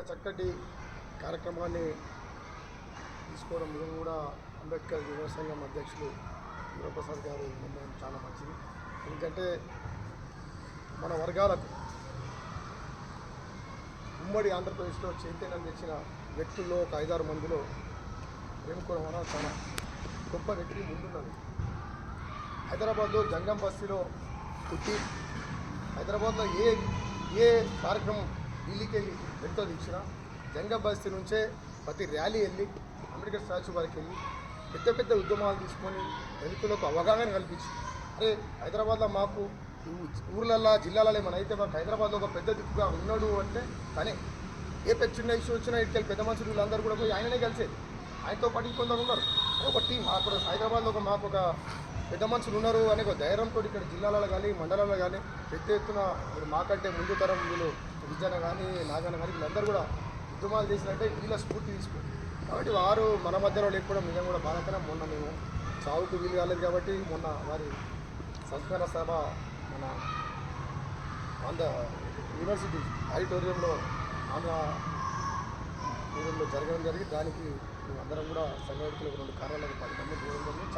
చక్కటి కార్యక్రమాన్ని తీసుకోవడం నిజంగా కూడా అంబేద్కర్ యువ సంఘం అధ్యక్షులు గురుప్రసాద్ గారు నిర్ణయం చాలా మంచిది. ఎందుకంటే మన వర్గాలకు ఉమ్మడి ఆంధ్రప్రదేశ్లో చైతన్యం తెచ్చిన వ్యక్తుల్లో ఒక 5-6 మందిలో ప్రేమకురం వల్ల చాలా గొప్ప వ్యక్తి ముందున్నది. హైదరాబాద్లో జంగం బస్తీలో పుట్టి హైదరాబాద్లో ఏ కార్యక్రమం ఢిల్లీకి వెళ్ళి వ్యక్తులు ఇచ్చినా జంగం బస్తీ నుంచే ప్రతి ర్యాలీ వెళ్ళి అంబేద్కర్ స్టాచ్యూ వరకు వెళ్ళి పెద్ద పెద్ద ఉద్యమాలు తీసుకొని రైతులకు అవగాహన కల్పించి అరే హైదరాబాద్లో మాకు ఊర్లల్లో జిల్లాలలో ఏమైనా మాకు హైదరాబాద్లో ఒక పెద్ద దిక్కుగా ఉన్నాడు అంటే కానీ ఏ పెద్ద చిన్న ఇష్యూ వచ్చినా ఇటుకెళ్ళి పెద్ద మనుషులు వీళ్ళందరూ కూడా పోయి ఆయననే కలిసేది. ఆయనతో పాటు కొందరు ఉన్నారు. ఒక టీం అక్కడ హైదరాబాద్లో మాకు ఒక పెద్ద మనుషులు ఉన్నారు అనే ఒక ధైర్యంతో ఇక్కడ జిల్లాలలో కానీ మండలాల్లో కానీ పెద్ద ఎత్తున ఇప్పుడు మాకంటే ముందు తరం వీళ్ళు విజయన కానీ నాగన్న కానీ వీళ్ళందరూ కూడా ఉద్యమాలు చేసినట్టే వీళ్ళ స్ఫూర్తి తీసుకుంది. కాబట్టి వారు మన మధ్యలో లేకపోవడం నిజంగా కూడా బాధాకరం. మొన్న మేము చావుకు వీలు కాలేదు కాబట్టి మొన్న వారి సంస్మరణ సభ మన ఆంధ్ర యూనివర్సిటీ ఆడిటోరియంలో జరగడం జరిగింది. దానికి అందరం కూడా సంఘటనలకు 2 కార్యాలకు 10 మంది పోవడం జరిగింది.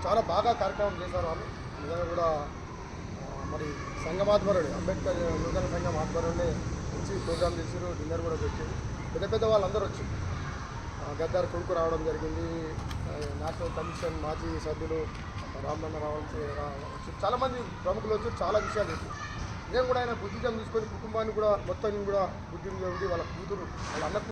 చాలా బాగా కార్యక్రమం చేశారు వాళ్ళు. నిజంగా కూడా మరి సంఘం ఆధ్వర్యంలో అంబేద్కర్ నూతన సంఘం ఆధ్వర్యంలో మంచి ప్రోగ్రాం చేశారు. డిన్నర్ కూడా పెట్టారు. పెద్ద వాళ్ళందరూ వచ్చి గద్దార్ కొడుకు రావడం జరిగింది. నేషనల్ కమిషన్ మాజీ సభ్యులు రామన్న రావచ్చు, చాలామంది ప్రముఖులు వచ్చి చాలా విషయాలు చెప్పారు. నేను కూడా ఆయన బుద్ధిజం తీసుకొని కుటుంబాన్ని కూడా మొత్తం కూడా బుద్ధిజం ఉండి వాళ్ళ కూతురు వాళ్ళ అన్న